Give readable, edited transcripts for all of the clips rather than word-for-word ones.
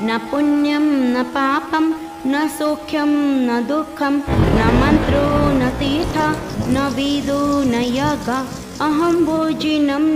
न पुण्यं न पापं न सौख्यं न दुःखं न मंत्रो न तीर्थ न वेदो न यज्ञ अहं भोजिनं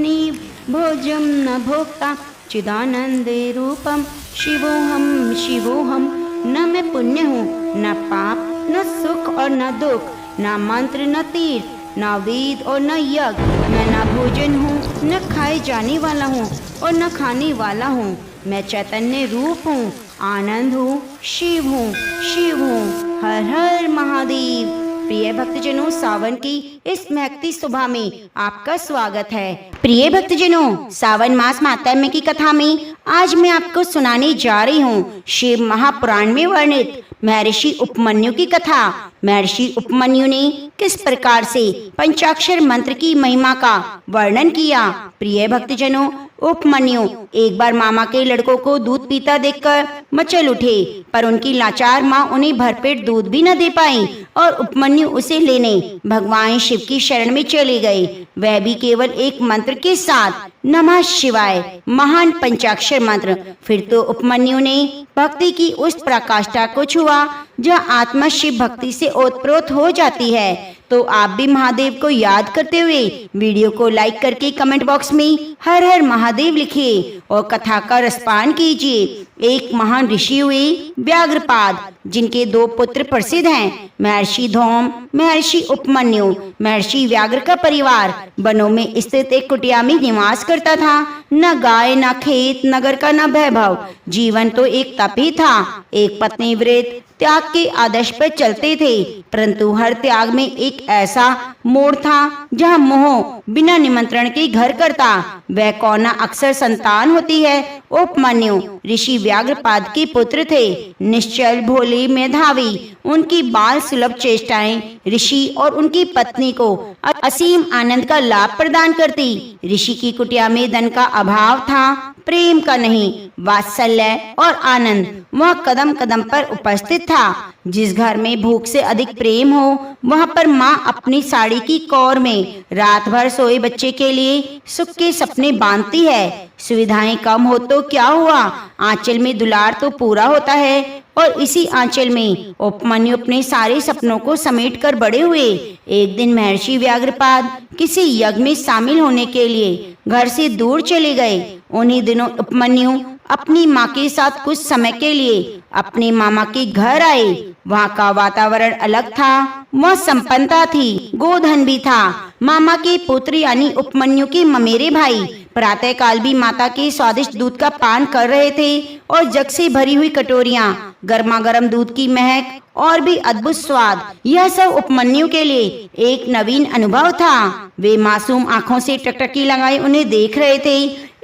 भोज्यं न भोक्ता चिदानंदे रूपम शिवोहम। न मैं पुण्य हूँ, न पाप, न सुख और न दुख, न मंत्र न तीर्थ, न वेद और न यज्ञ। मैं न भोजन हूँ, न खाए जाने वाला हूँ और न खाने वाला हूँ। मैं चैतन्य रूप हूँ, आनंद हूँ, शिव हूँ, शिव हूँ। हर हर महादेव। प्रिय भक्तजनों, सावन की इस महकती सुबह में आपका स्वागत है। प्रिय भक्तजनों, सावन मास माहात्म्य की कथा में आज मैं आपको सुनाने जा रही हूँ शिव महापुराण में वर्णित महर्षि उपमन्यु की कथा। महर्षि उपमन्यु ने किस प्रकार से पंचाक्षर मंत्र की महिमा का वर्णन किया। प्रिय भक्तजनों, उपमन्यु एक बार मामा के लड़कों को दूध पीता देखकर मचल उठे, पर उनकी लाचार माँ उन्हें भरपेट दूध भी न दे पाई और उपमन्यु उसे लेने भगवान शिव की शरण में चले गए, वह भी केवल एक मंत्र के साथ, नमः शिवाय, महान पंचाक्षर मंत्र। फिर तो उपमन्यु ने भक्ति की उस प्रकाष्ठा को छुआ जो आत्मा शिव भक्ति से ओतप्रोत हो जाती है। तो आप भी महादेव को याद करते हुए वीडियो को लाइक करके कमेंट बॉक्स में हर हर महादेव लिखिए और कथा का रसपान कीजिए। एक महान ऋषि हुए व्याघ्रपाद, जिनके दो पुत्र प्रसिद्ध हैं, महर्षि धौम, महर्षि उपमन्यु। महर्षि व्याघ्र का परिवार वनों में स्थित एक कुटिया में निवास करता था। न गाय, न खेत, नगर का न वैभव, जीवन तो एक तप ही था। एक पत्नी व्रत त्याग के आदर्श पर चलते थे, परंतु हर त्याग में एक ऐसा मोड़ था जहाँ मोह बिना निमंत्रण के घर करता। वह कौना अक्सर संतान होती है। उपमन्यु ऋषि व्याघ्रपाद के पुत्र थे, निश्चल, भोले, मेधावी। उनकी बाल सुलभ चेष्टाएं ऋषि और उनकी पत्नी को असीम आनंद का लाभ प्रदान करती। ऋषि की कुटिया में धन का अभाव था, प्रेम का नहीं, वात्सल्य और आनंद वह कदम कदम पर उपस्थित था। जिस घर में भूख से अधिक प्रेम हो, वहाँ पर माँ अपनी साड़ी की कौर में रात भर सोए बच्चे के लिए सुख के सपने बांधती है। सुविधाएं कम हो तो क्या हुआ, आंचल में दुलार तो पूरा होता है। और इसी आंचल में उपमन्यु अपने सारे सपनों को समेट कर बड़े हुए। एक दिन महर्षि व्याघ्रपाद किसी यज्ञ में शामिल होने के लिए घर से दूर चले गए। उन्हीं दिनों उपमन्यु अपनी माँ के साथ कुछ समय के लिए अपने मामा के घर आए। वहाँ का वातावरण अलग था, वह संपन्नता थी, गोधन भी था। मामा के पुत्र यानी उपमन्यु के ममेरे भाई प्रातः काल भी माता के स्वादिष्ट दूध का पान कर रहे थे और जग से भरी हुई कटोरियां, गर्मा गर्म दूध की महक और भी अद्भुत स्वाद, यह सब उपमन्यु के लिए एक नवीन अनुभव था। वे मासूम आंखों से टकटकी लगाए उन्हें देख रहे थे।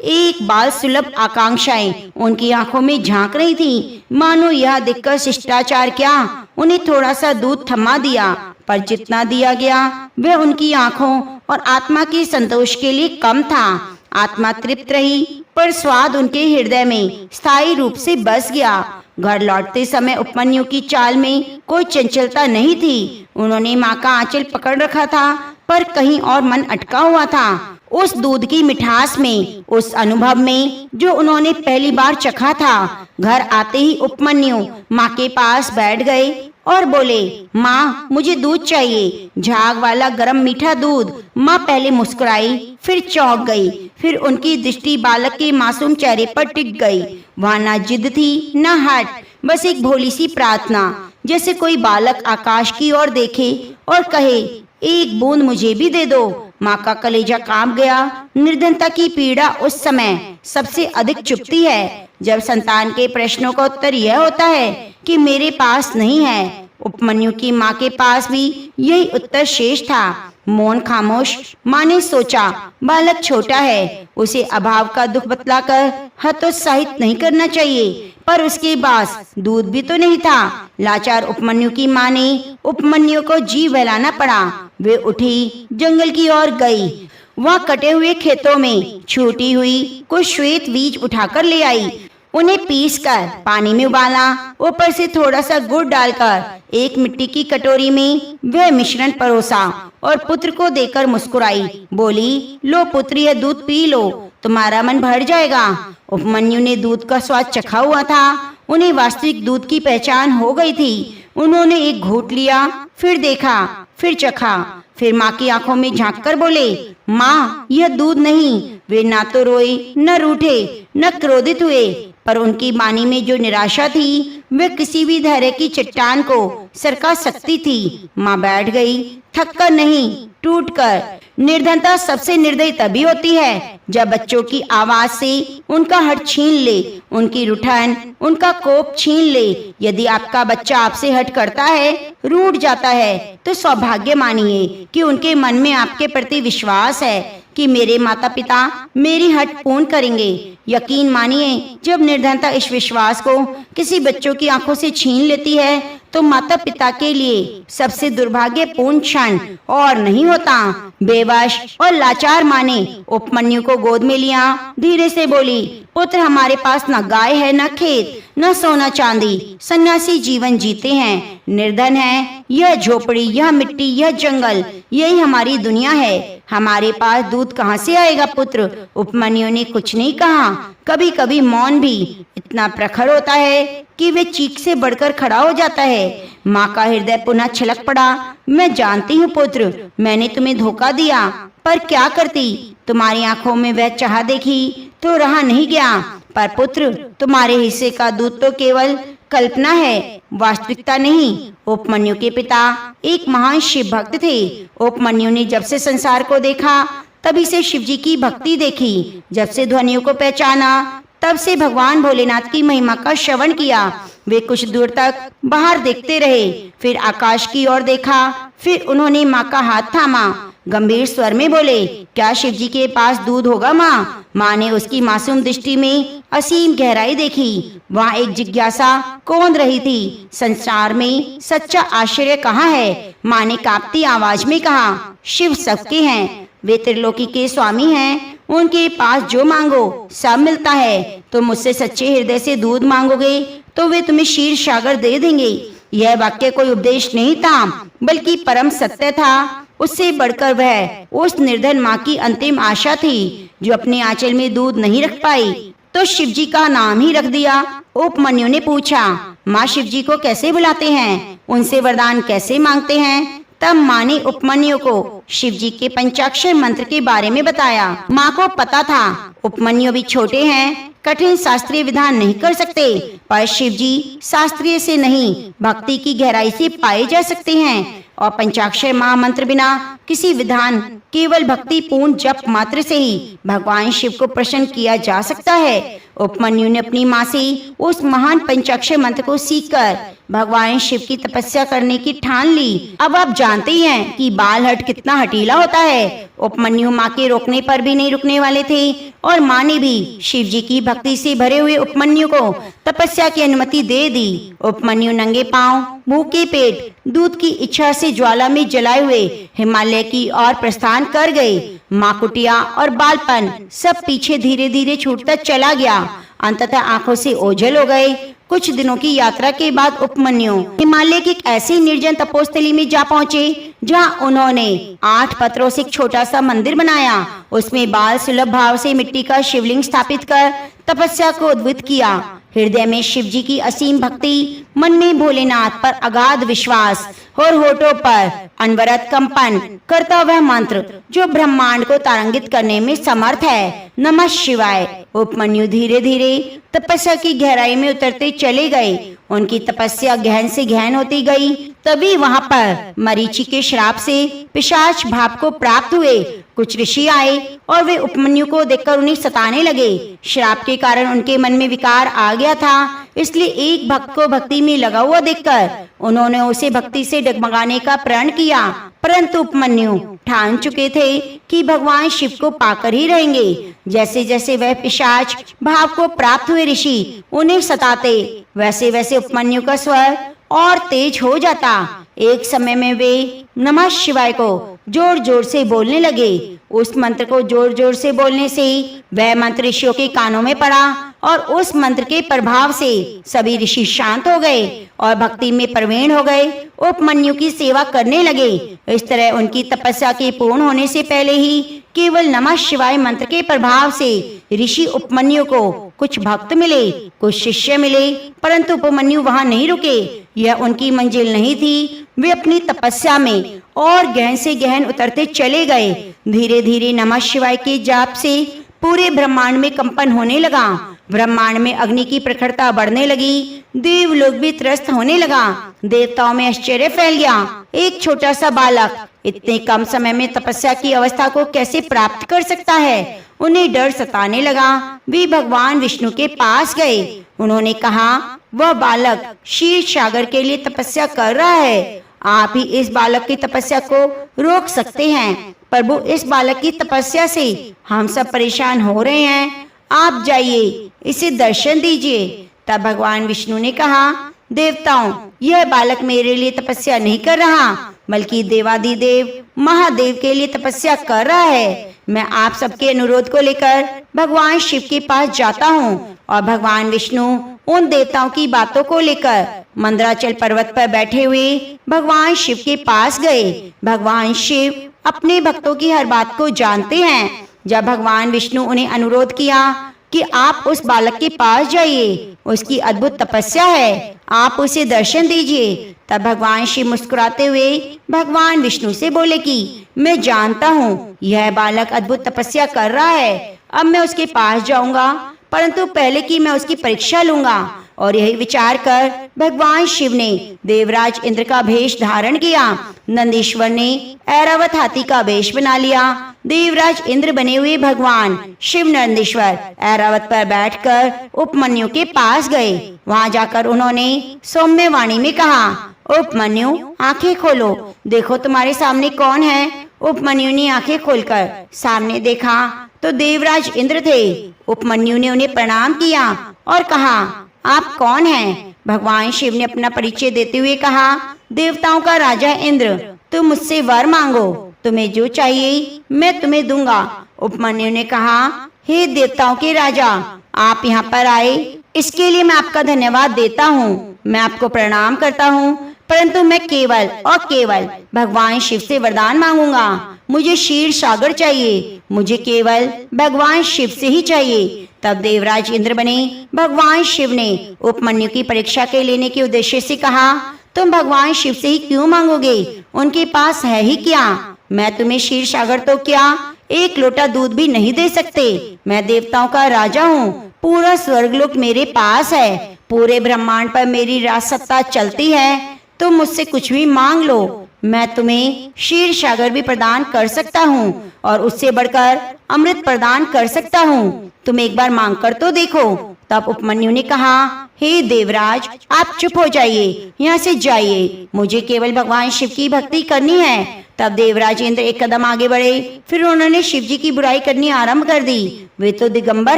एक बाल सुलभ आकांक्षाएं उनकी आंखों में झांक रही थी, मानो यह देखकर शिष्टाचार क्या, उन्हें थोड़ा सा दूध थमा दिया, पर जितना दिया गया वह उनकी आंखों और आत्मा के संतोष के लिए कम था। आत्मा तृप्त रही, पर स्वाद उनके हृदय में स्थायी रूप से बस गया। घर लौटते समय उपमन्यु की चाल में कोई चंचलता नहीं थी। उन्होंने माँ का आंचल पकड़ रखा था, पर कहीं और मन अटका हुआ था। उस दूध की मिठास में, उस अनुभव में जो उन्होंने पहली बार चखा था। घर आते ही उपमन्यु माँ के पास बैठ गए और बोले, माँ मुझे दूध चाहिए, झाग वाला गरम मीठा दूध। माँ पहले मुस्कुराई, फिर चौंक गई, फिर उनकी दृष्टि बालक के मासूम चेहरे पर टिक गई। वहाँ न जिद थी न हट, बस एक भोली सी प्रार्थना, जैसे कोई बालक आकाश की ओर देखे और कहे, एक बूंद मुझे भी दे दो। माँ का कलेजा कांप गया। निर्धनता की पीड़ा उस समय सबसे अधिक चुभती है, जब संतान के प्रश्नों का उत्तर यह होता है कि मेरे पास नहीं है। उपमन्यु की माँ के पास भी यही उत्तर शेष था। मौन खामोश। माँ ने सोचा, बालक छोटा है, उसे अभाव का दुख बतलाकर हतोत्साहित नहीं करना चाहिए, पर उसके पास दूध भी तो नहीं था। लाचार उपमन्यु की माँ ने उपमन्यु को जी बहलाना पड़ा। वे उठी, जंगल की ओर गई। वह कटे हुए खेतों में छूटी हुई कुछ श्वेत बीज उठाकर ले आई। उन्हें पीसकर पानी में उबाला, ऊपर से थोड़ा सा गुड़ डालकर एक मिट्टी की कटोरी में वह मिश्रण परोसा और पुत्र को देकर मुस्कुराई। बोली, लो पुत्र, यह दूध पी लो, तुम्हारा मन भर जाएगा। उपमन्यु ने दूध का स्वाद चखा हुआ था उन्हें वास्तविक दूध की पहचान हो गई थी। उन्होंने एक घूंट लिया, फिर देखा, फिर चखा, फिर माँ की आंखों में झांककर बोले, माँ यह दूध नहीं। वे ना तो रोए, न रूठे, न क्रोधित हुए, पर उनकी वाणी में जो निराशा थी वे किसी भी धैर्य की चट्टान को सरका सकती थी। माँ बैठ गई, थककर नहीं, टूटकर। निर्धनता सबसे निर्दयी तभी होती है जब बच्चों की आवाज से उनका हट छीन ले, उनकी रुठान, उनका कोप छीन ले। यदि आपका बच्चा आपसे हट करता है, रूठ जाता है, तो सौभाग्य मानिए कि उनके मन में आपके प्रति विश्वास है कि मेरे माता पिता मेरी हट पूर्ण करेंगे। यकीन मानिए, जब निर्धनता इस विश्वास को किसी बच्चों की आंखों से छीन लेती है तो माता पिता के लिए सबसे दुर्भाग्यपूर्ण क्षण और नहीं होता। बेवश और लाचार माँ ने उपमन्यु को गोद में लिया, धीरे से बोली, पुत्र हमारे पास न गाय है, न खेत, न सोना चांदी। सन्यासी जीवन जीते हैं, निर्धन है। यह झोपड़ी, यह मिट्टी, यह जंगल, यही हमारी दुनिया है। हमारे पास दूध कहाँ से आएगा पुत्र? उपमन्यु ने कुछ नहीं कहा। कभी कभी मौन भी इतना प्रखर होता है कि वे चीख से बढ़कर खड़ा हो जाता है। माँ का हृदय पुनः छलक पड़ा। मैं जानती हूँ पुत्र, मैंने तुम्हें धोखा दिया, पर क्या करती? तुम्हारी आंखों में वह चाह देखी तो रहा नहीं गया। पर पुत्र, तुम्हारे हिस्से का दूध तो केवल कल्पना है, वास्तविकता नहीं। उपमन्यु के पिता एक महान शिव भक्त थे। उपमन्यु ने जब से संसार को देखा तभी से शिव जी की भक्ति देखी। जब से ध्वनियों को पहचाना तब से भगवान भोलेनाथ की महिमा का श्रवण किया। वे कुछ दूर तक बाहर देखते रहे, फिर आकाश की ओर देखा, फिर उन्होंने माँ का हाथ थामा। गंभीर स्वर में बोले, क्या शिव जी के पास दूध होगा माँ? माँ ने उसकी मासूम दृष्टि में असीम गहराई देखी। वहाँ एक जिज्ञासा कौंध रही थी। संसार में सच्चा आश्चर्य कहाँ है? माँ ने कांपती आवाज में कहा, शिव सबके हैं, वे त्रिलोकी के स्वामी हैं। उनके पास जो मांगो सब मिलता है। तुम मुझसे सच्चे हृदय से दूध मांगोगे तो वे तुम्हें क्षीर सागर दे देंगे। यह वाक्य कोई उपदेश नहीं था, बल्कि परम सत्य था। उससे बढ़कर वह उस निर्धन माँ की अंतिम आशा थी जो अपने आंचल में दूध नहीं रख पाई, तो शिव जी का नाम ही रख दिया। उपमन्यु ने पूछा, माँ शिव जी को कैसे बुलाते हैं? उनसे वरदान कैसे मांगते हैं? तब माँ ने उपमन्यु को शिव जी के पंचाक्षर मंत्र के बारे में बताया। माँ को पता था उपमन्यु भी छोटे हैं, कठिन शास्त्रीय विधान नहीं कर सकते, पर शिव जी शास्त्रीय से नहीं, भक्ति की गहराई से पाए जा सकते हैं। और पंचाक्षर महामंत्र बिना किसी विधान, केवल भक्ति पूर्ण जप मात्र से ही भगवान शिव को प्रसन्न किया जा सकता है। उपमन्यु ने अपनी माँ से उस महान पंचाक्षर मंत्र को सीखकर भगवान शिव की तपस्या करने की ठान ली। अब आप जानते हैं कि बालहट कितना हठीला होता है। उपमन्यु माँ के रोकने पर भी नहीं रुकने वाले थे और माँ ने भी शिव जी की भक्ति से भरे हुए उपमन्यु को तपस्या की अनुमति दे दी। उपमन्यु नंगे पांव, भूखे पेट, दूध की इच्छा से ज्वाला में जलाए हुए हिमालय की ओर प्रस्थान कर गए। माँ कुटिया और बालपन सब पीछे धीरे धीरे छूटता चला गया। अंततः आंखों से ओझल हो गए। कुछ दिनों की यात्रा के बाद उपमन्यु हिमालय की एक ऐसी निर्जन तपोस्थली में जा पहुँचे जहाँ उन्होंने 8 पत्थरों से एक छोटा सा मंदिर बनाया। उसमें बाल सुलभ भाव से मिट्टी का शिवलिंग स्थापित कर तपस्या को उद्भुत किया। हृदय में शिव जी की असीम भक्ति, मन में भोलेनाथ पर अगाध विश्वास और होठों पर अनवरत कंपन करता वह मंत्र जो ब्रह्मांड को तारान्वित करने में समर्थ है, नमः शिवाय। उपमन्यु धीरे धीरे तपस्या की गहराई में उतरते चले गए। उनकी तपस्या गहन से गहन होती गई। तभी वहां पर मरीचि के श्राप से पिशाच भाव को प्राप्त हुए। कुछ ऋषि आए और वे उपमन्यु को देखकर उन्हें सताने लगे। श्राप के कारण उनके मन में विकार आ गया था, इसलिए एक भक्त को भक्ति में लगा हुआ देखकर उन्होंने उसे भक्ति से डगमगाने का प्रण किया। परंतु उपमन्यु ठान चुके थे कि भगवान शिव को पाकर ही रहेंगे। जैसे जैसे वह पिशाच भाव को प्राप्त हुए ऋषि उन्हें सताते, वैसे वैसे उपमन्यु का स्वर और तेज हो जाता। एक समय में वे नमः शिवाय को जोर जोर से बोलने लगे। उस मंत्र को जोर जोर से बोलने से वह मंत्र ऋषियों के कानों में पड़ा और उस मंत्र के प्रभाव से सभी ऋषि शांत हो गए और भक्ति में प्रवीण हो गए। उपमन्यु की सेवा करने लगे। इस तरह उनकी तपस्या के पूर्ण होने से पहले ही केवल नमः शिवाय मंत्र के प्रभाव से ऋषि उपमन्यु को कुछ भक्त मिले, कुछ शिष्य मिले, परंतु उपमन्यु वहां नहीं रुके। यह उनकी मंजिल नहीं थी। वे अपनी तपस्या में और गहन से गहन उतरते चले गए। धीरे धीरे नमः शिवाय के जाप से पूरे ब्रह्मांड में कंपन होने लगा। ब्रह्मांड में अग्नि की प्रखरता बढ़ने लगी। देवलोक भी त्रस्त होने लगा। देवताओं में आश्चर्य फैल गया। एक छोटा सा बालक इतने कम समय में तपस्या की अवस्था को कैसे प्राप्त कर सकता है? उन्हें डर सताने लगा। वे भगवान विष्णु के पास गए। उन्होंने कहा, वह बालक क्षीर सागर के लिए तपस्या कर रहा है। आप ही इस बालक की तपस्या को रोक सकते हैं। प्रभु, इस बालक की तपस्या से हम सब परेशान हो रहे हैं। आप जाइए, इसे दर्शन दीजिए। तब भगवान विष्णु ने कहा, देवताओं, यह बालक मेरे लिए तपस्या नहीं कर रहा, बल्कि देवादिदेव महादेव के लिए तपस्या कर रहा है। मैं आप सबके अनुरोध को लेकर भगवान शिव के पास जाता हूँ। और भगवान विष्णु उन देवताओं की बातों को लेकर मंदराचल पर्वत पर बैठे हुए भगवान शिव के पास गए। भगवान शिव अपने भक्तों की हर बात को जानते हैं। जब भगवान विष्णु उन्हें अनुरोध किया कि आप उस बालक के पास जाइए, उसकी अद्भुत तपस्या है, आप उसे दर्शन दीजिए, तब भगवान शिव मुस्कुराते हुए भगवान विष्णु से बोले कि मैं जानता हूँ यह बालक अद्भुत तपस्या कर रहा है। अब मैं उसके पास जाऊंगा, परंतु पहले कि मैं उसकी परीक्षा लूंगा। और यही विचार कर भगवान शिव ने देवराज इंद्र का भेष धारण किया। नंदीश्वर ने ऐरावत हाथी का वेश बना लिया। देवराज इंद्र बने हुए भगवान शिव नंदीश्वर ऐरावत पर बैठकर उपमन्यु के पास गए। वहां जाकर उन्होंने सौम्य वाणी में कहा, उपमन्यु, आंखें खोलो, देखो तुम्हारे सामने कौन है। उपमन्यु ने आंखें खोलकर सामने देखा तो देवराज इंद्र थे। उपमन्यु ने उन्हें प्रणाम किया और कहा, आप कौन हैं? भगवान शिव ने अपना परिचय देते हुए कहा, देवताओं का राजा इंद्र, तुम मुझसे वर मांगो, तुम्हें जो चाहिए मैं तुम्हें दूंगा। उपमन्यु ने कहा, हे देवताओं के राजा, आप यहाँ पर आए, इसके लिए मैं आपका धन्यवाद देता हूँ। मैं आपको प्रणाम करता हूँ, परंतु मैं केवल और केवल भगवान शिव से वरदान मांगूंगा। मुझे क्षीर सागर चाहिए, मुझे केवल भगवान शिव से ही चाहिए। तब देवराज इंद्र बने भगवान शिव ने उपमन्यु की परीक्षा के लेने के उद्देश्य से कहा, तुम भगवान शिव से ही क्यों मांगोगे? उनके पास है ही क्या? मैं तुम्हें क्षीर सागर तो क्या, एक लोटा दूध भी नहीं दे सकते। मैं देवताओं का राजा हूँ, पूरा स्वर्गलोक मेरे पास है, पूरे ब्रह्मांड पर मेरी राज सत्ता चलती है। तुम मुझसे कुछ भी मांग लो, मैं तुम्हें क्षीर सागर भी प्रदान कर सकता हूँ और उससे बढ़कर अमृत प्रदान कर सकता हूँ। तुम एक बार मांग कर तो देखो। तब उपमन्यु ने कहा, हे देवराज, आप चुप हो जाइए, यहाँ से जाइए, मुझे केवल भगवान शिव की भक्ति करनी है। तब देवराज इंद्र एक कदम आगे बढ़े। फिर उन्होंने शिव जी की बुराई करनी आरंभ कर दी। वे तो दिगंबर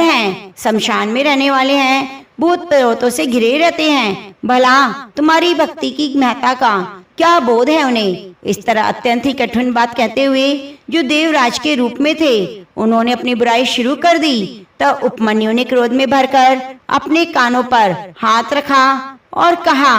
हैं, शमशान में रहने वाले हैं, भूत प्रेतों से घिरे रहते हैं। भला तुम्हारी भक्ति की महत्ता का क्या बोध है उन्हें? इस तरह अत्यंत ही कठिन बात कहते हुए जो देवराज के रूप में थे, उन्होंने अपनी बुराई शुरू कर दी। तब उपमन्यु ने क्रोध में भरकर अपने कानों पर हाथ रखा और कहा,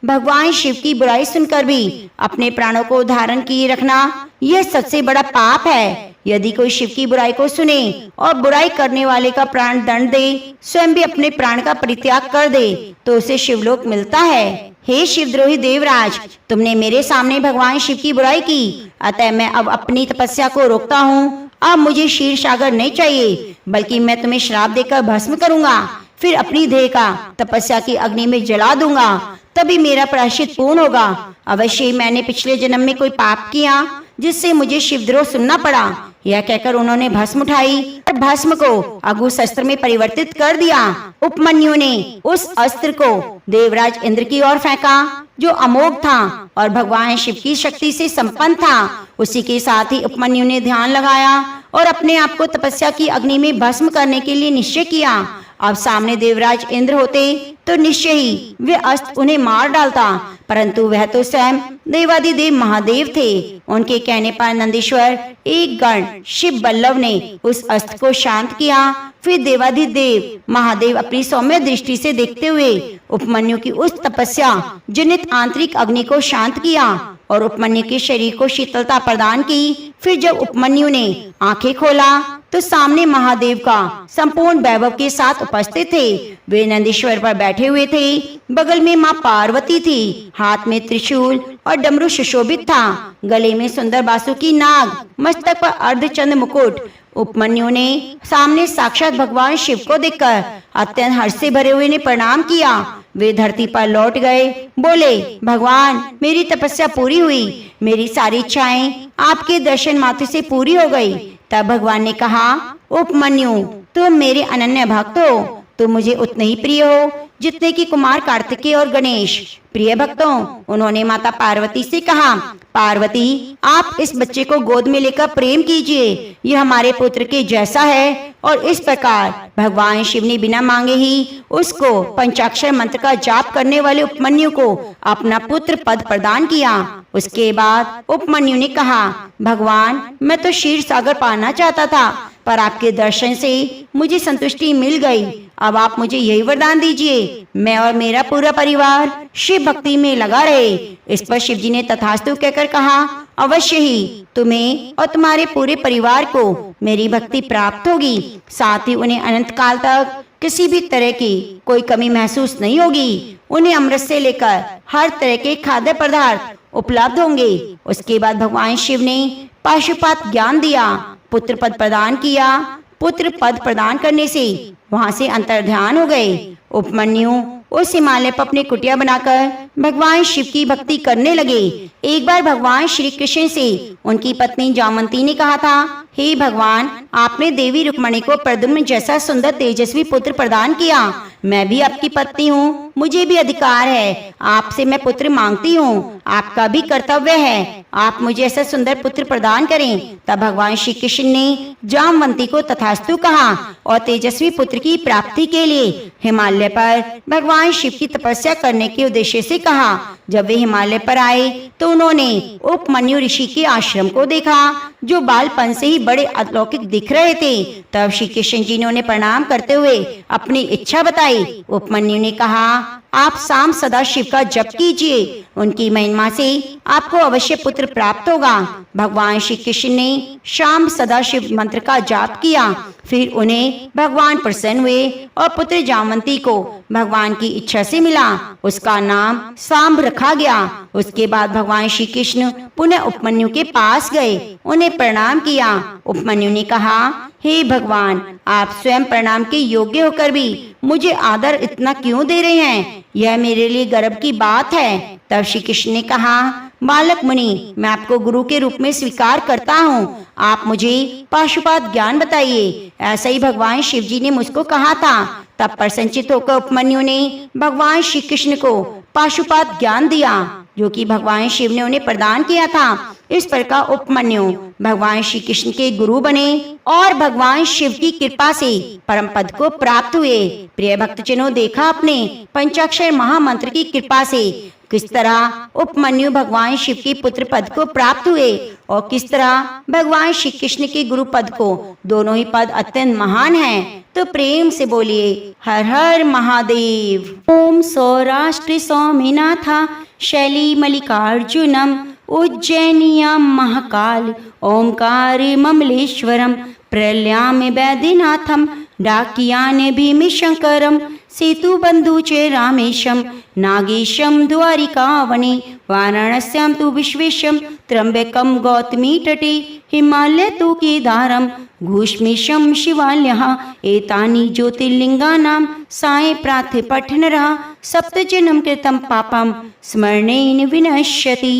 भगवान शिव की बुराई सुनकर भी अपने प्राणों को धारण किए रखना यह सबसे बड़ा पाप है। यदि कोई शिव की बुराई को सुने और बुराई करने वाले का प्राण दंड दे, स्वयं भी अपने प्राण का परित्याग कर दे, तो उसे शिवलोक मिलता है। हे शिवद्रोही देवराज, तुमने मेरे सामने भगवान शिव की बुराई की, अतः मैं अब अपनी तपस्या को रोकता हूँ। अब मुझे क्षीर सागर नहीं चाहिए, बल्कि मैं तुम्हें श्राप देकर भस्म करूंगा, फिर अपनी देह का तपस्या की अग्नि में जला दूंगा, तभी मेरा प्रायश्चित पूर्ण होगा। अवश्य ही मैंने पिछले जन्म में कोई पाप किया जिससे मुझे शिवद्रोह सुनना पड़ा। यह कहकर उन्होंने भस्म उठाई और भस्म को अघुस अस्त्र में परिवर्तित कर दिया। उपमन्यु ने उस अस्त्र को देवराज इंद्र की ओर फेंका, जो अमोघ था और भगवान शिव की शक्ति से संपन्न था। उसी के साथ ही उपमन्यु ने ध्यान लगाया और अपने आप को तपस्या की अग्नि में भस्म करने के लिए निश्चय किया। अब सामने देवराज इंद्र होते तो निश्चय ही वे अस्त्र उन्हें मार डालता, परंतु वह तो स्वयं देवादिदेव महादेव थे। उनके कहने पर नंदीश्वर एक गण शिव बल्लभ ने उस अस्त्र को शांत किया। फिर देवादिदेव महादेव अपनी सौम्य दृष्टि से देखते हुए उपमन्यु की उस तपस्या जनित आंतरिक अग्नि को शांत किया और उपमन्यु के शरीर को शीतलता प्रदान की। फिर जब उपमन्यु ने आंखें खोला तो सामने महादेव का संपूर्ण वैभव के साथ उपस्थित थे। वे नंदीश्वर पर बैठे हुए थे। बगल में माँ पार्वती थी। हाथ में त्रिशूल और डमरू सुशोभित था। गले में सुंदर बासुकी नाग, मस्तक पर अर्धचंद्र मुकुट। उपमन्यु ने सामने साक्षात भगवान शिव को देखकर अत्यंत हर्ष से भरे हुए ने प्रणाम किया। वे धरती पर लौट गए। बोले, भगवान, मेरी तपस्या पूरी हुई। मेरी सारी इच्छाएं आपके दर्शन मात्र से पूरी हो गई। तब भगवान ने कहा, उपमन्यु, तुम मेरे अनन्य भक्त हो। तुम मुझे उतने ही प्रिय हो जितने कि कुमार कार्तिकेय और गणेश प्रिय भक्तों। उन्होंने माता पार्वती से कहा, पार्वती, आप इस बच्चे को गोद में लेकर प्रेम कीजिए। यह हमारे पुत्र के जैसा है। और इस प्रकार भगवान शिव ने बिना मांगे ही उसको पंचाक्षर मंत्र का जाप करने वाले उपमन्यु को अपना पुत्र पद प्रदान किया। उसके बाद उपमन्यु ने कहा, भगवान, मैं तो क्षीर सागर पाना चाहता था, पर आपके दर्शन से मुझे संतुष्टि मिल गई। अब आप मुझे यही वरदान दीजिए, मैं और मेरा पूरा परिवार शिव भक्ति में लगा रहे। इस पर शिव जी ने तथास्तु कहकर कहा, अवश्य ही तुम्हें और तुम्हारे पूरे परिवार को मेरी भक्ति प्राप्त होगी। साथ ही उन्हें अनंत काल तक किसी भी तरह की कोई कमी महसूस नहीं होगी। उन्हें अमृत से लेकर हर तरह के खाद्य पदार्थ उपलब्ध होंगे। उसके बाद भगवान शिव ने पाशुपात ज्ञान दिया, पुत्र पद प्रदान किया। पुत्र पद प्रदान करने से वहां से अंतर्ध्यान हो गए। उपमन्यु उस हिमालय पर अपनी कुटिया बनाकर भगवान शिव की भक्ति करने लगे। एक बार भगवान श्री कृष्ण से उनकी पत्नी जामवंती ने कहा था, हे भगवान, आपने देवी रुक्मणी को प्रद्युम्न जैसा सुंदर तेजस्वी पुत्र प्रदान किया। मैं भी आपकी पत्नी हूँ, मुझे भी अधिकार है। आपसे मैं पुत्र मांगती हूँ। आपका भी कर्तव्य है, आप मुझे ऐसा सुंदर पुत्र प्रदान करें। तब भगवान श्री कृष्ण ने जामवंती को तथास्तु कहा और तेजस्वी पुत्र की प्राप्ति के लिए हिमालय पर भगवान शिव की तपस्या करने के उद्देश्य से कहा। जब वे हिमालय पर आए तो उन्होंने उपमन्यु ऋषि के आश्रम को देखा, जो बालपन से ही बड़े अलौकिक दिख रहे थे। तब श्री कृष्ण जी ने उन्हें प्रणाम करते हुए अपनी इच्छा बताई। उपमन्यु ने कहा, आप शाम सदा शिव का जप कीजिए, उनकी महिमा से आपको अवश्य पुत्र प्राप्त होगा। भगवान श्री कृष्ण ने शाम सदा शिव मंत्र का जाप किया। फिर उन्हें भगवान प्रसन्न हुए और पुत्र जामवंती को भगवान की इच्छा से मिला। उसका नाम सांब रखा गया। उसके बाद भगवान श्री कृष्ण पुनः उपमन्यु के पास गए, उन्हें प्रणाम किया। उपमन्यु ने कहा, हे भगवान, आप स्वयं प्रणाम के योग्य होकर भी मुझे आदर इतना क्यों दे रहे हैं? यह मेरे लिए गर्व की बात है। तब श्री कृष्ण ने कहा, बालक मुनि, मैं आपको गुरु के रूप में स्वीकार करता हूँ। आप मुझे पाशुपात ज्ञान बताइए। ऐसा ही भगवान शिव जी ने मुझको कहा था। तब प्रसन्नचित होकर उपमन्यु ने भगवान श्री कृष्ण को पाशुपात ज्ञान दिया, जो कि भगवान शिव ने उन्हें प्रदान किया था। इस प्रकार उपमन्यु भगवान श्री कृष्ण के गुरु बने और भगवान शिव की कृपा से परम पद को प्राप्त हुए। प्रिय भक्तजनों, देखा आपने पंचाक्षर महामंत्र की कृपा से किस तरह उपमन्यु भगवान शिव के पुत्र पद को प्राप्त हुए और किस तरह भगवान श्री कृष्ण के गुरु पद को। दोनों ही पद अत्यंत महान हैं। तो प्रेम से बोलिए, हर हर महादेव। ओम सौराष्ट्र स्वामीनाथा शैली मल्लिकार्जुनम उज्जैनियां महाकाल ओंकार ममलेश्वरम प्रलयामि वैद्यनाथम डाकियाने भीमि शंकरम सेतु बंधु च रामेशम नागेशम द्वारिकावने वाराणस्यां तु विश्वेशम त्र्यंबकम गौतमी तटे हिमालय तु केदारम घूष्मीशम शिवाल्यः एतानि ज्योतिर्लिंगानां साय प्रार्थ्य पठनरः सप्तजन्म कृतं पापं स्मरणेन विनश्यति।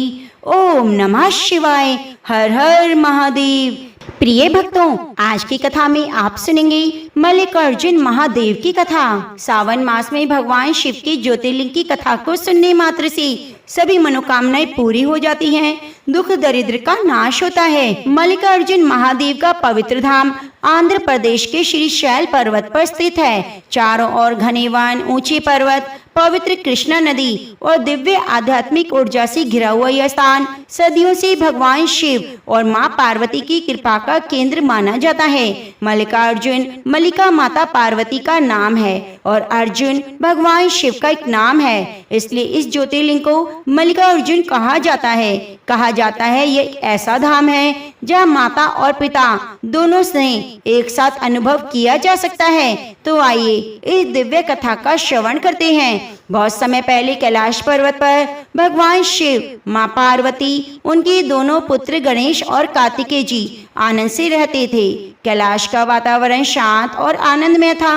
ओम नमः शिवाय। हर हर महादेव। प्रिय भक्तों, आज की कथा में आप सुनेंगे मल्लिकार्जुन महादेव की कथा। सावन मास में भगवान शिव की ज्योतिर्लिंग की कथा को सुनने मात्र से सभी मनोकामनाएं पूरी हो जाती हैं, दुख दरिद्र का नाश होता है। मल्लिकार्जुन महादेव का पवित्र धाम आंध्र प्रदेश के श्रीशैल पर्वत पर स्थित है। चारों ओर घने वन, ऊंचे पर्वत, पवित्र कृष्णा नदी और दिव्य आध्यात्मिक ऊर्जा से घिरा हुआ यह स्थान सदियों से भगवान शिव और मां पार्वती की कृपा का केंद्र माना जाता है। मल्लिकार्जुन मल्लिका माता पार्वती का नाम है और अर्जुन भगवान शिव का एक नाम है, इसलिए इस ज्योतिर्लिंग को मल्लिकार्जुन कहा जाता है। कहा जाता है यह ऐसा धाम है जहाँ माता और पिता दोनों से एक साथ अनुभव किया जा सकता है। तो आइए इस दिव्य कथा का श्रवण करते हैं। बहुत समय पहले कैलाश पर्वत पर भगवान शिव, मां पार्वती, उनके दोनों पुत्र गणेश और कार्तिकेय जी आनंद से रहते थे। कैलाश का वातावरण शांत और आनंदमय था।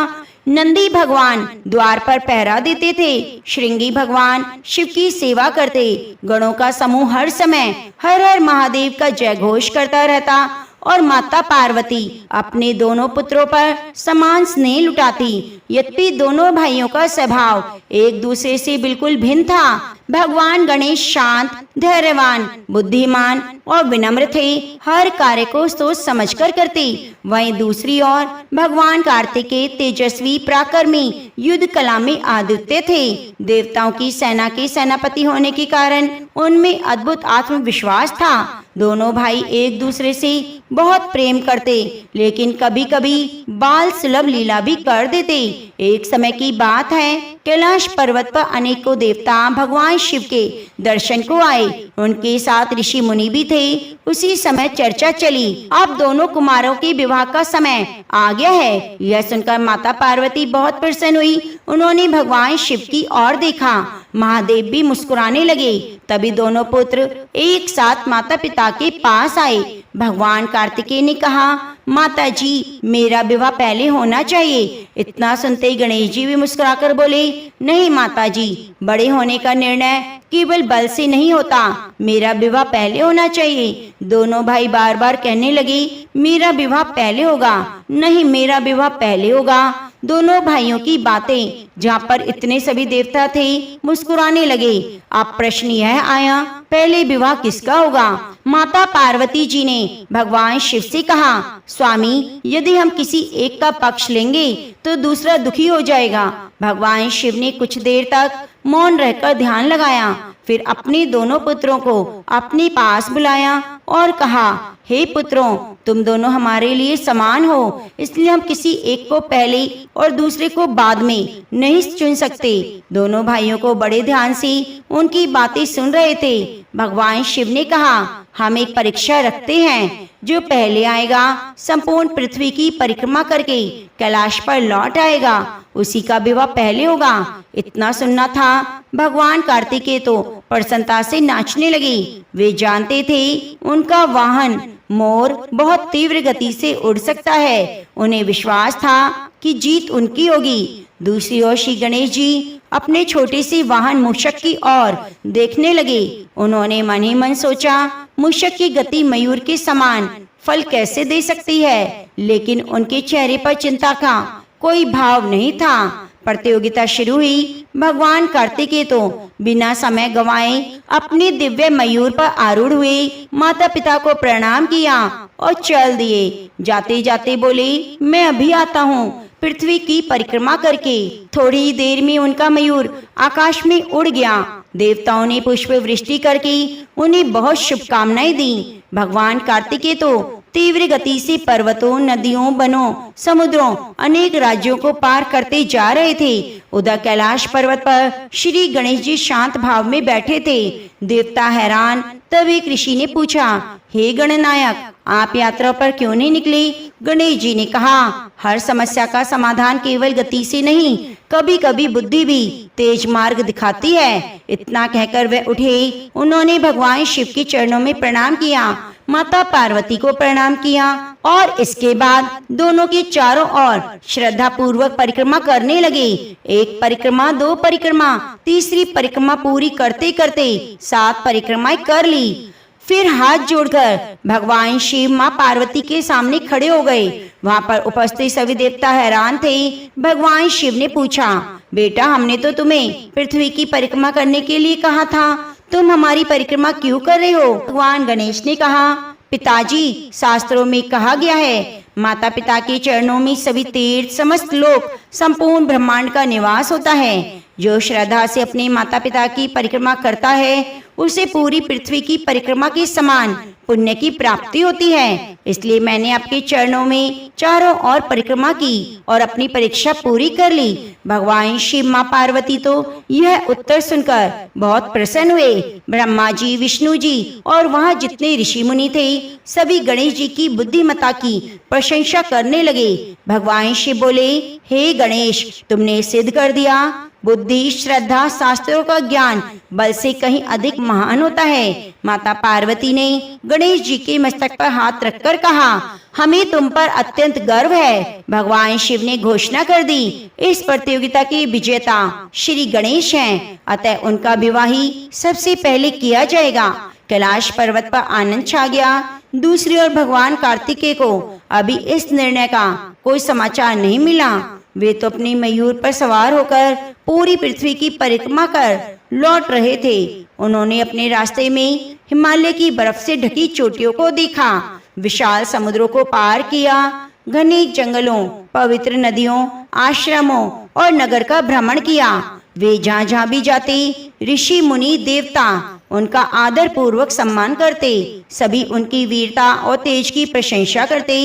नंदी भगवान द्वार पर पहरा देते थे। श्रृंगी भगवान शिव की सेवा करते। गणों का समूह हर समय हर हर महादेव का जय घोष करता रहता और माता पार्वती अपने दोनों पुत्रों पर समान स्नेह लुटाती। यद्यपि दोनों भाइयों का स्वभाव एक दूसरे से बिल्कुल भिन्न था। भगवान गणेश शांत, धैर्यवान, बुद्धिमान और विनम्र थे, हर कार्य को सोच समझकर करते। वहीं दूसरी ओर भगवान कार्तिकेय तेजस्वी, पराक्रमी, युद्ध कला में अद्वितीय थे। देवताओं की सेना के सेनापति होने के कारण उनमें अद्भुत आत्मविश्वास था। दोनों भाई एक दूसरे से बहुत प्रेम करते, लेकिन कभी कभी बाल सुलभ लीला भी कर देते। एक समय की बात है, कैलाश पर्वत पर अनेकों देवता भगवान शिव के दर्शन को आए। उनके साथ ऋषि मुनि भी थे। उसी समय चर्चा चली, अब दोनों कुमारों के विवाह का समय आ गया है। यह सुनकर माता पार्वती बहुत प्रसन्न हुई। उन्होंने भगवान शिव की ओर देखा। महादेव भी मुस्कुराने लगे। तभी दोनों पुत्र एक साथ माता पिता के पास आए। भगवान कार्तिकेय ने कहा, माता जी, मेरा विवाह पहले होना चाहिए। इतना सुनते ही गणेश जी भी मुस्कुराकर बोले, नहीं माता जी, बड़े होने का निर्णय केवल बल से नहीं होता, मेरा विवाह पहले होना चाहिए। दोनों भाई बार बार कहने लगे, मेरा विवाह पहले होगा, नहीं मेरा विवाह पहले होगा। दोनों भाइयों की बातें, जहाँ पर इतने सभी देवता थे, मुस्कुराने लगे। अब प्रश्न यह आया, पहले विवाह किसका होगा? माता पार्वती जी ने भगवान शिव से कहा, स्वामी, यदि हम किसी एक का पक्ष लेंगे तो दूसरा दुखी हो जाएगा। भगवान शिव ने कुछ देर तक मौन रहकर ध्यान लगाया, फिर अपने दोनों पुत्रों को अपने पास बुलाया और कहा, हे पुत्रों, तुम दोनों हमारे लिए समान हो, इसलिए हम किसी एक को पहले और दूसरे को बाद में नहीं चुन सकते। दोनों भाइयों को बड़े ध्यान से उनकी बातें सुन रहे थे। भगवान शिव ने कहा, हम एक परीक्षा रखते हैं, जो पहले आएगा संपूर्ण पृथ्वी की परिक्रमा करके कैलाश पर लौट आएगा, उसी का विवाह पहले होगा। इतना सुनना था, भगवान कार्तिकेय तो प्रसन्नता से नाचने लगे। वे जानते थे उनका वाहन मोर बहुत तीव्र गति से उड़ सकता है। उन्हें विश्वास था कि जीत उनकी होगी। दूसरी ओर श्री गणेश जी अपने छोटे से वाहन मूषक की ओर देखने लगे। उन्होंने मन ही मन सोचा, मूषक की गति मयूर के समान फल कैसे दे सकती है, लेकिन उनके चेहरे पर चिंता का कोई भाव नहीं था। प्रतियोगिता शुरू हुई। भगवान कार्तिकेय तो बिना समय गंवाए अपने दिव्य मयूर पर आरूढ़ हुए, माता पिता को प्रणाम किया और चल दिए। जाते जाते बोले, मैं अभी आता हूँ पृथ्वी की परिक्रमा करके। थोड़ी ही देर में उनका मयूर आकाश में उड़ गया। देवताओं ने पुष्प वृष्टि करके उन्हें बहुत शुभकामनाएं दी। भगवान कार्तिकेय तो तीव्र गति से पर्वतों, नदियों, वनों, समुद्रों, अनेक राज्यों को पार करते जा रहे थे। उधर कैलाश पर्वत पर श्री गणेश जी शांत भाव में बैठे थे। देवता हैरान। तब एक ऋषि ने पूछा, हे गणनायक, आप यात्रा पर क्यों नहीं निकले? गणेश जी ने कहा, हर समस्या का समाधान केवल गति से नहीं, कभी कभी बुद्धि भी तेज मार्ग दिखाती है। इतना कहकर वे उठे। उन्होंने भगवान शिव के चरणों में प्रणाम किया, माता पार्वती को प्रणाम किया और इसके बाद दोनों के चारों ओर श्रद्धा पूर्वक परिक्रमा करने लगे। एक परिक्रमा, दो परिक्रमा, तीसरी परिक्रमा पूरी करते करते 7 परिक्रमाएं कर ली। फिर हाथ जोड़कर भगवान शिव मां पार्वती के सामने खड़े हो गए। वहां पर उपस्थित सभी देवता हैरान थे। भगवान शिव ने पूछा, बेटा, हमने तो तुम्हें पृथ्वी की परिक्रमा करने के लिए कहा था, तुम हमारी परिक्रमा क्यों कर रहे हो? भगवान गणेश ने कहा, पिताजी, शास्त्रों में कहा गया है, माता पिता के चरणों में सभी तीर्थ, समस्त लोक, संपूर्ण ब्रह्मांड का निवास होता है। जो श्रद्धा से अपने माता पिता की परिक्रमा करता है उसे पूरी पृथ्वी की परिक्रमा के समान पुण्य की प्राप्ति होती है। इसलिए मैंने आपके चरणों में चारों ओर परिक्रमा की और अपनी परीक्षा पूरी कर ली। भगवान शिव, माँ पार्वती तो यह उत्तर सुनकर बहुत प्रसन्न हुए। ब्रह्मा जी, विष्णु जी और वहाँ जितने ऋषि मुनि थे सभी गणेश जी की बुद्धिमत्ता की प्रशंसा करने लगे। भगवान शिव बोले, हे गणेश, तुमने सिद्ध कर दिया बुद्धि, श्रद्धा, शास्त्रों का ज्ञान बल से कहीं अधिक महान होता है। माता पार्वती ने गणेश जी के मस्तक पर हाथ रखकर कहा, हमें तुम पर अत्यंत गर्व है। भगवान शिव ने घोषणा कर दी, इस प्रतियोगिता के विजेता श्री गणेश हैं, अतः उनका विवाह ही सबसे पहले किया जाएगा। कैलाश पर्वत पर आनंद छा गया। दूसरी ओर भगवान कार्तिकेय को अभी इस निर्णय का कोई समाचार नहीं मिला। वे तो अपने मयूर पर सवार होकर पूरी पृथ्वी की परिक्रमा कर लौट रहे थे। उन्होंने अपने रास्ते में हिमालय की बर्फ से ढकी चोटियों को देखा, विशाल समुद्रों को पार किया, घने जंगलों, पवित्र नदियों, आश्रमों और नगर का भ्रमण किया। वे जहाँ जहाँ भी जाते ऋषि मुनि देवता उनका आदर पूर्वक सम्मान करते, सभी उनकी वीरता और तेज की प्रशंसा करते।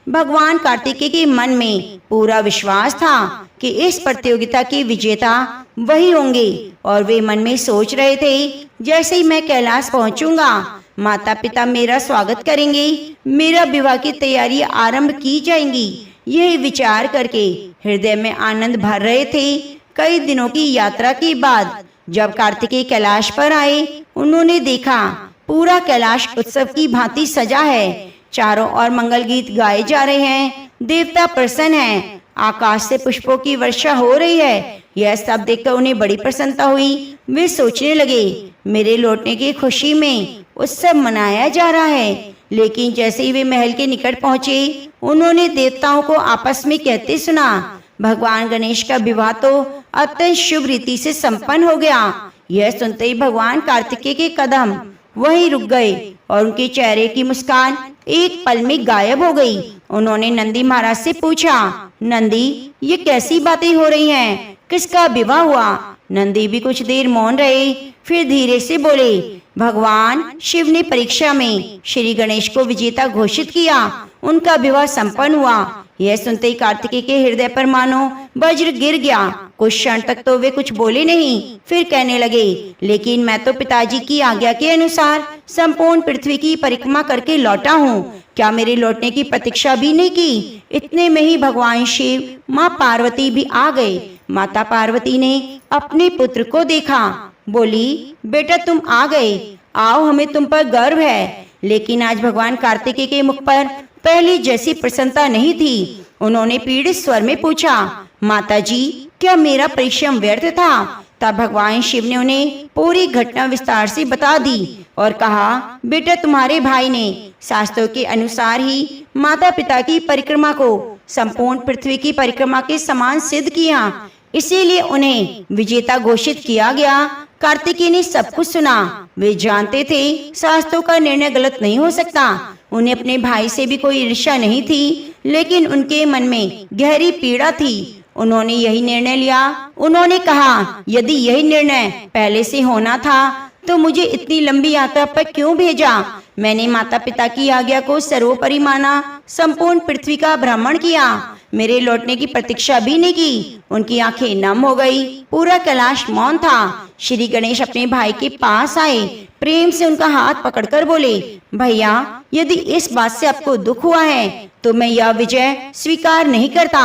भगवान कार्तिकेय के मन में पूरा विश्वास था कि इस प्रतियोगिता के विजेता वही होंगे और वे मन में सोच रहे थे, जैसे ही मैं कैलाश पहुंचूंगा माता पिता मेरा स्वागत करेंगे, मेरा विवाह की तैयारी आरंभ की जाएंगी। यही विचार करके हृदय में आनंद भर रहे थे। कई दिनों की यात्रा के बाद जब कार्तिकेय कैलाश पर आए, उन्होंने देखा पूरा कैलाश उत्सव की भांति सजा है। चारों ओर मंगल गीत गाए जा रहे हैं, देवता प्रसन्न हैं, आकाश से पुष्पों की वर्षा हो रही है। यह सब देखकर उन्हें बड़ी प्रसन्नता हुई। वे सोचने लगे, मेरे लौटने की खुशी में उत्सव मनाया जा रहा है। लेकिन जैसे ही वे महल के निकट पहुंचे, उन्होंने देवताओं को आपस में कहते सुना, भगवान गणेश का विवाह तो अत्यंत शुभ रीति से संपन्न हो गया। यह सुनते ही भगवान कार्तिकेय के कदम वहीं रुक गए और उनके चेहरे की मुस्कान एक पल में गायब हो गई। उन्होंने नंदी महाराज से पूछा, नंदी, ये कैसी बातें हो रही हैं? किसका विवाह हुआ? नंदी भी कुछ देर मौन रहे, फिर धीरे से बोले, भगवान शिव ने परीक्षा में श्री गणेश को विजेता घोषित किया, उनका विवाह संपन्न हुआ। यह सुनते ही कार्तिकेय के हृदय पर मानो वज्र गिर गया। कुछ क्षण तक तो वे कुछ बोले नहीं, फिर कहने लगे, लेकिन मैं तो पिताजी की आज्ञा के अनुसार संपूर्ण पृथ्वी की परिक्रमा करके लौटा हूँ। क्या मेरे लौटने की प्रतीक्षा भी नहीं की? इतने में ही भगवान शिव, माँ पार्वती भी आ गए। माता पार्वती ने अपने पुत्र को देखा, बोली, बेटा तुम आ गए, आओ, हमें तुम पर गर्व है। लेकिन आज भगवान कार्तिकेय के मुख पर पहले जैसी प्रसन्नता नहीं थी। उन्होंने पीड़ित स्वर में पूछा, माता जी, क्या मेरा परिश्रम व्यर्थ था? तब भगवान शिव ने उन्हें पूरी घटना विस्तार से बता दी और कहा, बेटा तुम्हारे भाई ने शास्त्रों के अनुसार ही माता पिता की परिक्रमा को संपूर्ण पृथ्वी की परिक्रमा के समान सिद्ध किया, इसीलिए उन्हें विजेता घोषित किया गया। कार्तिकेय ने सब कुछ सुना। वे जानते थे शास्त्रों का निर्णय गलत नहीं हो सकता। उन्हें अपने भाई से भी कोई ईर्ष्या नहीं थी, लेकिन उनके मन में गहरी पीड़ा थी। उन्होंने यही निर्णय लिया। उन्होंने कहा, यदि यही निर्णय पहले से होना था तो मुझे इतनी लंबी यात्रा पर क्यों भेजा? मैंने माता पिता की आज्ञा को सर्वोपरि माना, संपूर्ण पृथ्वी का भ्रमण किया, मेरे लौटने की प्रतीक्षा भी नहीं की। उनकी आंखें नम हो गई। पूरा कैलाश मौन था। श्री गणेश अपने भाई के पास आए, प्रेम से उनका हाथ पकड़कर बोले, भैया, यदि इस बात से आपको दुख हुआ है तो मैं यह विजय स्वीकार नहीं करता।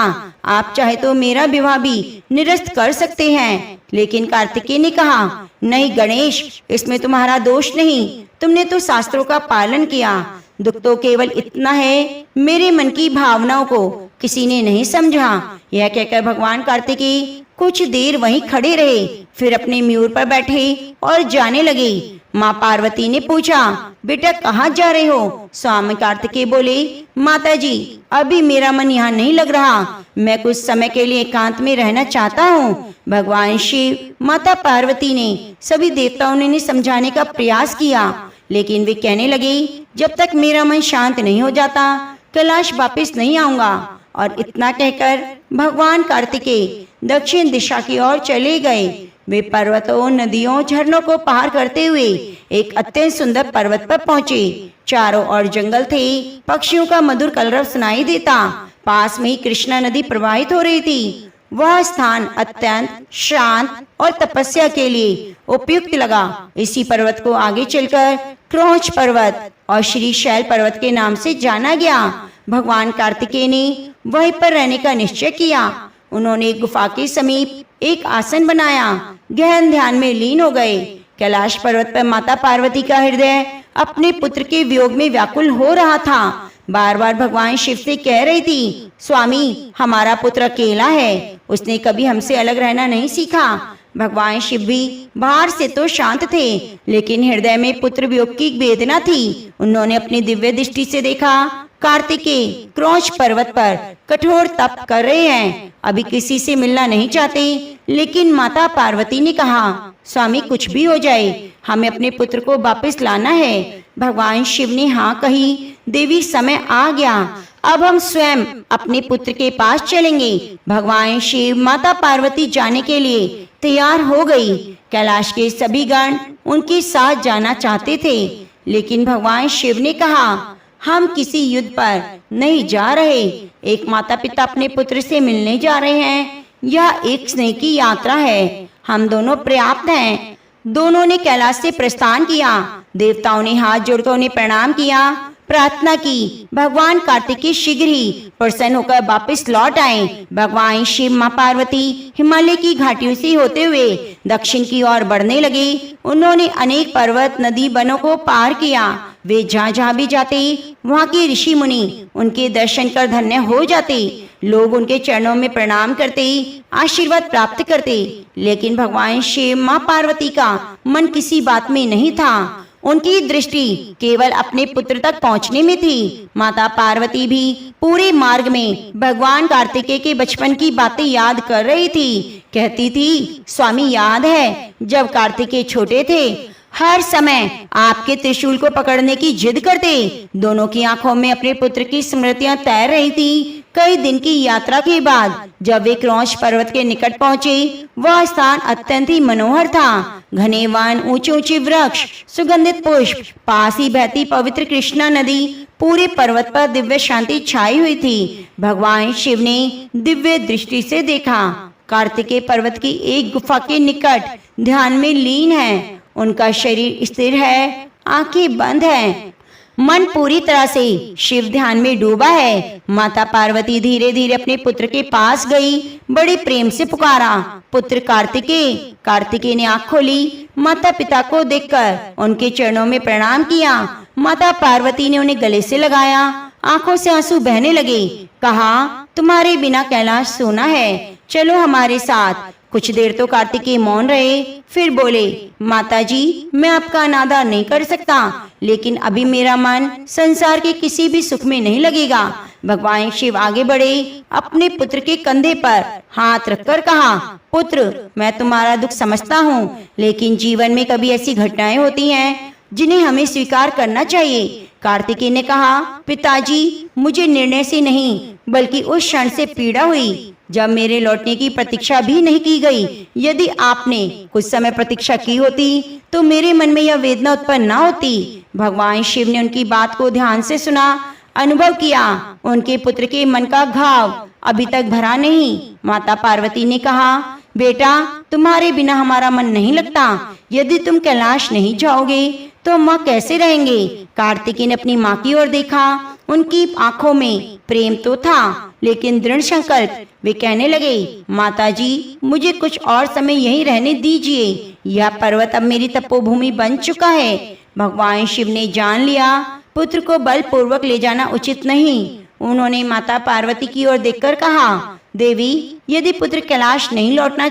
आप चाहे तो मेरा विवाह भी निरस्त कर सकते हैं। लेकिन कार्तिकेय ने कहा, नहीं गणेश, इसमें तुम्हारा दोष नहीं, तुमने तो शास्त्रों का पालन किया। दुख तो केवल इतना है, मेरे मन की भावनाओं को किसी ने नहीं समझा। यह कहकर भगवान कार्तिकेय कुछ देर वहीं खड़े रहे, फिर अपने मयूर पर बैठे और जाने लगे। माँ पार्वती ने पूछा, बेटा कहाँ जा रहे हो? स्वामी कार्तिकेय बोले, माता जी, अभी मेरा मन यहाँ नहीं लग रहा, मैं कुछ समय के लिए एकांत में रहना चाहता हूँ। भगवान शिव, माता पार्वती ने सभी देवताओं ने समझाने का प्रयास किया, लेकिन वे कहने लगे, जब तक मेरा मन शांत नहीं हो जाता कैलाश वापस नहीं आऊंगा। और इतना कहकर भगवान कार्तिकेय दक्षिण दिशा की ओर चले गए। वे पर्वतों, नदियों, झरनों को पार करते हुए एक अत्यंत सुंदर पर्वत पर पहुंचे। चारों ओर जंगल थे, पक्षियों का मधुर कलरव सुनाई देता। पास में ही कृष्णा नदी प्रवाहित हो रही थी। वह स्थान अत्यंत शांत और तपस्या के लिए उपयुक्त लगा। इसी पर्वत को आगे चलकर क्रौंच पर्वत और श्री शैल पर्वत के नाम से जाना गया। भगवान कार्तिकेय ने वहीं पर रहने का निश्चय किया। उन्होंने एक गुफा के समीप एक आसन बनाया, गहन ध्यान में लीन हो गए। कैलाश पर्वत पर माता पार्वती का हृदय अपने पुत्र के वियोग में व्याकुल हो रहा था। बार बार भगवान शिव से कह रही थी, स्वामी हमारा पुत्र अकेला है, उसने कभी हमसे अलग रहना नहीं सीखा। भगवान शिव भी बाहर से तो शांत थे, लेकिन हृदय में पुत्र वियोग की वेदना थी। उन्होंने अपनी दिव्य दृष्टि से देखा, कार्तिकेय क्रौंच पर्वत पर कठोर तप कर रहे हैं, अभी किसी से मिलना नहीं चाहते। लेकिन माता पार्वती ने कहा, स्वामी कुछ भी हो जाए, हमें अपने पुत्र को वापस लाना है। भगवान शिव ने हाँ कही। देवी समय आ गया, अब हम स्वयं अपने पुत्र के पास चलेंगे। भगवान शिव माता पार्वती जाने के लिए तैयार हो गई। कैलाश के सभी गण उनके साथ जाना चाहते थे, लेकिन भगवान शिव ने कहा, हम किसी युद्ध पर नहीं जा रहे, एक माता पिता अपने पुत्र से मिलने जा रहे हैं। यह एक स्नेह की यात्रा है, हम दोनों पर्याप्त हैं। दोनों ने कैलाश से प्रस्थान किया। देवताओं ने हाथ जोड़कर उन्हें प्रणाम किया, प्रार्थना की भगवान कार्तिकेय शीघ्र ही प्रसन्न होकर वापस लौट आए। भगवान शिव मां पार्वती हिमालय की घाटियों से होते हुए दक्षिण की ओर बढ़ने लगे। उन्होंने अनेक पर्वत, नदी, वनों को पार किया। वे जहाँ जहाँ भी जाते वहाँ के ऋषि मुनि उनके दर्शन कर धन्य हो जाते। लोग उनके चरणों में प्रणाम करते, आशीर्वाद प्राप्त करते। लेकिन भगवान शिव मां पार्वती का मन किसी बात में नहीं था। उनकी दृष्टि केवल अपने पुत्र तक पहुंचने में थी। माता पार्वती भी पूरे मार्ग में भगवान कार्तिकेय के बचपन की बातें याद कर रही थी। कहती थी, स्वामी याद है जब कार्तिकेय छोटे थे, हर समय आपके त्रिशूल को पकड़ने की जिद करते। दोनों की आंखों में अपने पुत्र की स्मृतियां तैर रही थी। कई दिन की यात्रा के बाद जब वे क्रौंच पर्वत के निकट पहुंचे, वह स्थान अत्यंत ही मनोहर था। घने वन, ऊंचे ऊंचे वृक्ष, सुगंधित पुष्प, पास ही बहती पवित्र कृष्णा नदी, पूरे पर्वत पर दिव्य शांति छाई हुई थी। भगवान शिव ने दिव्य दृष्टि से देखा, कार्तिकेय पर्वत की एक गुफा के निकट ध्यान में लीन है। उनका शरीर स्थिर है, आंखें बंद हैं, मन पूरी तरह से शिव ध्यान में डूबा है। माता पार्वती धीरे धीरे अपने पुत्र के पास गई, बड़े प्रेम से पुकारा, पुत्र कार्तिकेय। कार्तिकेय ने आँख खोली, माता पिता को देखकर उनके चरणों में प्रणाम किया। माता पार्वती ने उन्हें गले से लगाया, आंखों से आंसू बहने लगे। कहा, तुम्हारे बिना कैलाश सोना है, चलो हमारे साथ। कुछ देर तो कार्तिकेय मौन रहे, फिर बोले, माताजी मैं आपका अनादर नहीं कर सकता, लेकिन अभी मेरा मन संसार के किसी भी सुख में नहीं लगेगा। भगवान शिव आगे बढ़े, अपने पुत्र के कंधे पर हाथ रखकर कहा, पुत्र मैं तुम्हारा दुख समझता हूँ, लेकिन जीवन में कभी ऐसी घटनाएं होती हैं जिन्हें हमें स्वीकार करना चाहिए। कार्तिकेय ने कहा, पिताजी मुझे निर्णय से नहीं बल्कि उस क्षण से पीड़ा हुई जब मेरे लौटने की प्रतीक्षा भी नहीं की गई। यदि आपने कुछ समय प्रतीक्षा की होती तो मेरे मन में यह वेदना उत्पन्न न होती। भगवान शिव ने उनकी बात को ध्यान से सुना, अनुभव किया, उनके पुत्र के मन का घाव अभी तक भरा नहीं। माता पार्वती ने कहा, बेटा तुम्हारे बिना हमारा मन नहीं लगता, यदि तुम कैलाश नहीं जाओगे तो माँ कैसे रहेंगे। कार्तिकेय ने अपनी माँ की ओर देखा, उनकी आंखों में प्रेम तो था लेकिन दृढ़ संकल्प। वे कहने लगे, माताजी मुझे कुछ और समय यहीं रहने दीजिए, यह पर्वत अब मेरी तपोभूमि बन चुका है। भगवान शिव ने जान लिया पुत्र को बलपूर्वक ले जाना उचित नहीं। उन्होंने माता पार्वती की ओर देखकर कहा, देवी यदि पुत्र कैलाश नहीं लौटना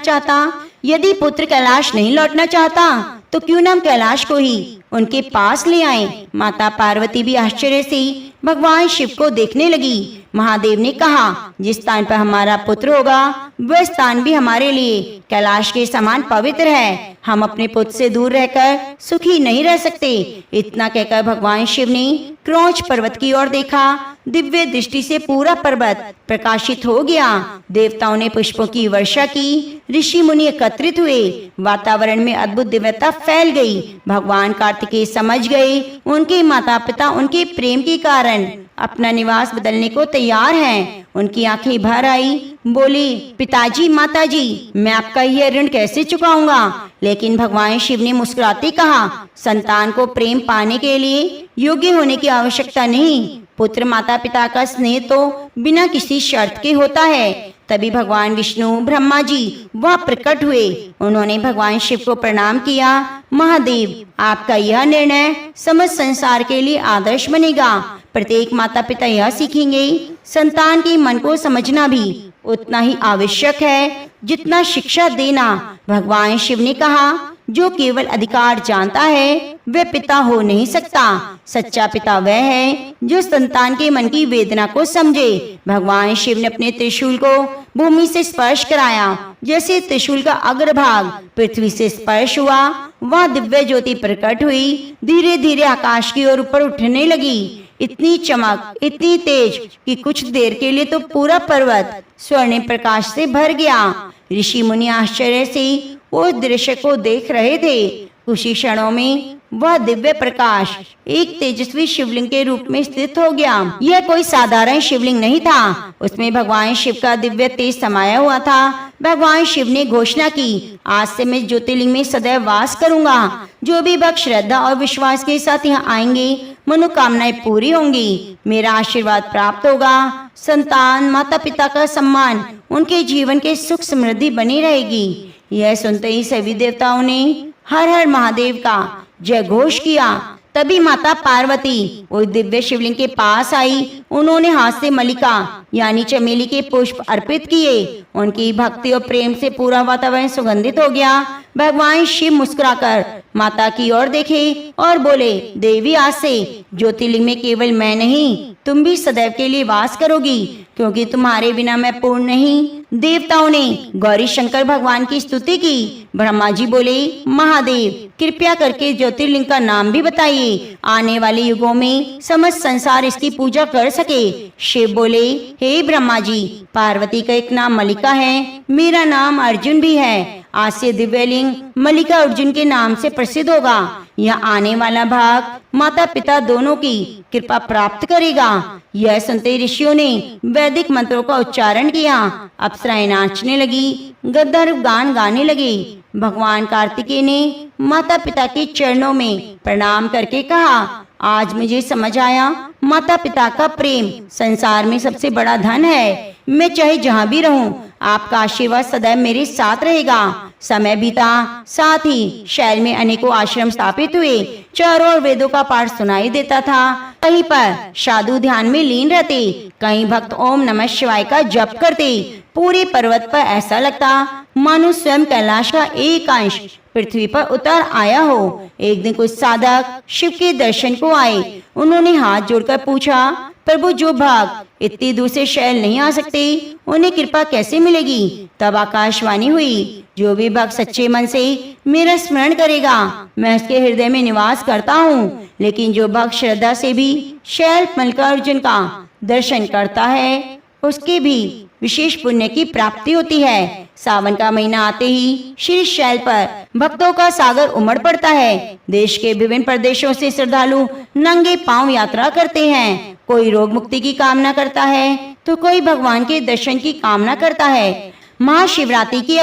चाहता तो क्यों न हम कैलाश को ही उनके पास ले आए। माता पार्वती भी आश्चर्य से भगवान शिव को देखने लगी। महादेव ने कहा, जिस स्थान पर हमारा पुत्र होगा वह स्थान भी हमारे लिए कैलाश के समान पवित्र है। हम अपने पुत्र से दूर रहकर सुखी नहीं रह सकते। इतना कहकर भगवान शिव ने क्रौंच पर्वत की ओर देखा। दिव्य दृष्टि से पूरा पर्वत प्रकाशित हो गया। देवताओं ने पुष्पों की वर्षा की। ऋषि मुनि एकत्रित हुए। वातावरण में अद्भुत दिव्यता फैल गई। भगवान कार्तिकेय समझ गए उनके माता पिता उनके प्रेम के कारण अपना निवास बदलने को तैयार हैं। उनकी आंखें भर आई। बोली, पिताजी माताजी, मैं आपका यह ऋण कैसे चुकाऊंगा? लेकिन भगवान शिव ने मुस्कुराते कहा, संतान को प्रेम पाने के लिए योग्य होने की आवश्यकता नहीं। पुत्र माता पिता का स्नेह तो बिना किसी शर्त के होता है। तभी भगवान विष्णु ब्रह्मा जी वह प्रकट हुए। उन्होंने भगवान शिव को प्रणाम किया। महादेव, आपका यह निर्णय समस्त संसार के लिए आदर्श बनेगा। प्रत्येक माता पिता यह सीखेंगे, संतान के मन को समझना भी उतना ही आवश्यक है जितना शिक्षा देना। भगवान शिव ने कहा, जो केवल अधिकार जानता है वह पिता हो नहीं सकता। सच्चा पिता वह है जो संतान के मन की वेदना को समझे। भगवान शिव ने अपने त्रिशूल को भूमि से स्पर्श कराया। जैसे त्रिशूल का अग्रभाग पृथ्वी से स्पर्श हुआ, वह दिव्य ज्योति प्रकट हुई। धीरे धीरे आकाश की ओर ऊपर उठने लगी। इतनी चमक, इतनी तेज कि कुछ देर के लिए तो पूरा पर्वत स्वर्णिम प्रकाश से भर गया। ऋषि मुनि आश्चर्य से उस दृश्य को देख रहे थे। कुछ ही क्षणों में वह दिव्य प्रकाश एक तेजस्वी शिवलिंग के रूप में स्थित हो गया। यह कोई साधारण शिवलिंग नहीं था, उसमें भगवान शिव का दिव्य तेज समाया हुआ था। भगवान शिव ने घोषणा की, आज से मैं ज्योतिर्लिंग में सदैव वास करूंगा। जो भी भक्त श्रद्धा और विश्वास के साथ यहाँ आएंगे, मनोकामनाएं पूरी होंगी, मेरा आशीर्वाद प्राप्त होगा। संतान माता पिता का सम्मान, उनके जीवन के सुख समृद्धि बनी रहेगी। यह सुनते ही सभी देवताओं ने हर हर महादेव का जय घोष किया। तभी माता पार्वती उस दिव्य शिवलिंग के पास आई। उन्होंने हाथ से मलिका यानी चमेली के पुष्प अर्पित किए। उनकी भक्ति और प्रेम से पूरा वातावरण सुगंधित हो गया। भगवान शिव मुस्कुराकर माता की ओर देखे और बोले, देवी, आज से ज्योतिर्लिंग में केवल मैं नहीं, तुम भी सदैव के लिए वास करोगी, क्योंकि तुम्हारे बिना मैं पूर्ण नहीं। देवताओं ने गौरी शंकर भगवान की स्तुति की। ब्रह्मा जी बोले, महादेव, कृपया करके ज्योतिर्लिंग का नाम भी बताइए, आने वाले युगों में समस्त संसार इसकी पूजा कर सके। शिव बोले, हे ब्रह्मा जी, पार्वती का एक नाम मलिका है, मेरा नाम अर्जुन भी है। आज से दिव्यलिंग मलिका अर्जुन के नाम से प्रसिद्ध होगा। यह आने वाला भाग माता पिता दोनों की कृपा प्राप्त करेगा। यह सुनते ऋषियों ने वैदिक मंत्रों का उच्चारण किया। अप्सराएं नाचने लगी, गंधर्व गान गाने लगे। भगवान कार्तिकेय ने माता पिता के चरणों में प्रणाम करके कहा, आज मुझे समझ आया, माता पिता का प्रेम संसार में सबसे बड़ा धन है। मैं चाहे जहाँ भी रहूं, आपका आशीर्वाद सदैव मेरे साथ रहेगा। समय बीता, साथ ही शैल में अनेकों आश्रम स्थापित हुए। चारों ओर वेदों का पाठ सुनाई देता था। कहीं पर साधु ध्यान में लीन रहते, कहीं भक्त ओम नमः शिवाय का जप करते। पूरे पर्वत पर ऐसा लगता मानो स्वयं कैलाश का एक अंश पृथ्वी पर उतर आया हो। एक दिन कुछ साधक शिव के दर्शन को आए। उन्होंने हाथ जोड़कर पूछा, प्रभु, जो भक्त इतनी दूर से शैल नहीं आ सकते, उन्हें कृपा कैसे मिलेगी? तब आकाशवाणी हुई, जो भी भक्त सच्चे मन से मेरा स्मरण करेगा, मैं उसके हृदय में निवास करता हूँ। लेकिन जो भक्त श्रद्धा से भी शैल मल्लिकार्जुन का दर्शन करता है, उसके भी विशेष पुण्य की प्राप्ति होती है। सावन का महीना आते ही श्री शैल पर भक्तों का सागर उमड़ पड़ता है। देश के विभिन्न प्रदेशों से श्रद्धालु नंगे पांव यात्रा करते हैं। कोई रोग मुक्ति की कामना करता है तो कोई भगवान के दर्शन की कामना करता है। महाशिवरात्रि के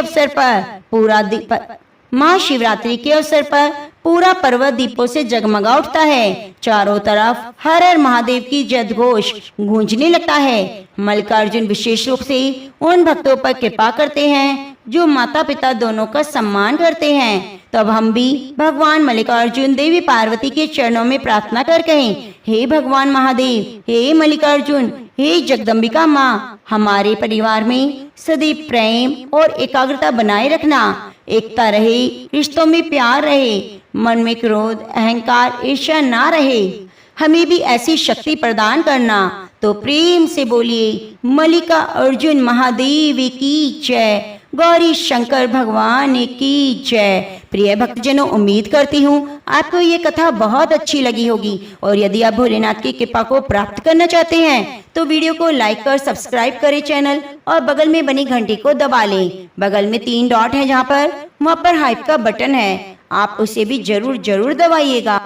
अवसर पर पूरा पर्वत दीपों से जगमगा उठता है। चारों तरफ हर हर महादेव की जयघोष गूंजने लगता है। मल्लिकार्जुन विशेष रूप से उन भक्तों पर कृपा करते हैं जो माता पिता दोनों का सम्मान करते हैं। तब हम भी भगवान मल्लिकार्जुन देवी पार्वती के चरणों में प्रार्थना कर कहें, हे भगवान महादेव, हे मल्लिकार्जुन, हे जगदम्बिका माँ, हमारे परिवार में सदैव प्रेम और एकाग्रता बनाए रखना। एकता रहे, रिश्तों में प्यार रहे, मन में क्रोध, अहंकार, ईर्ष्या ना रहे। हमें भी ऐसी शक्ति प्रदान करना तो प्रेम से बोलिए मल्लिका अर्जुन महादेव की जय, गौरी शंकर भगवान की जय। प्रिय भक्तजनों, उम्मीद करती हूँ आपको ये कथा बहुत अच्छी लगी होगी, और यदि आप भोलेनाथ की कृपा को प्राप्त करना चाहते हैं तो वीडियो को लाइक कर सब्सक्राइब करें चैनल, और बगल में बनी घंटी को दबा लें। बगल में 3 डॉट है वहाँ पर हाइप का बटन है, आप उसे भी जरूर दबाइएगा।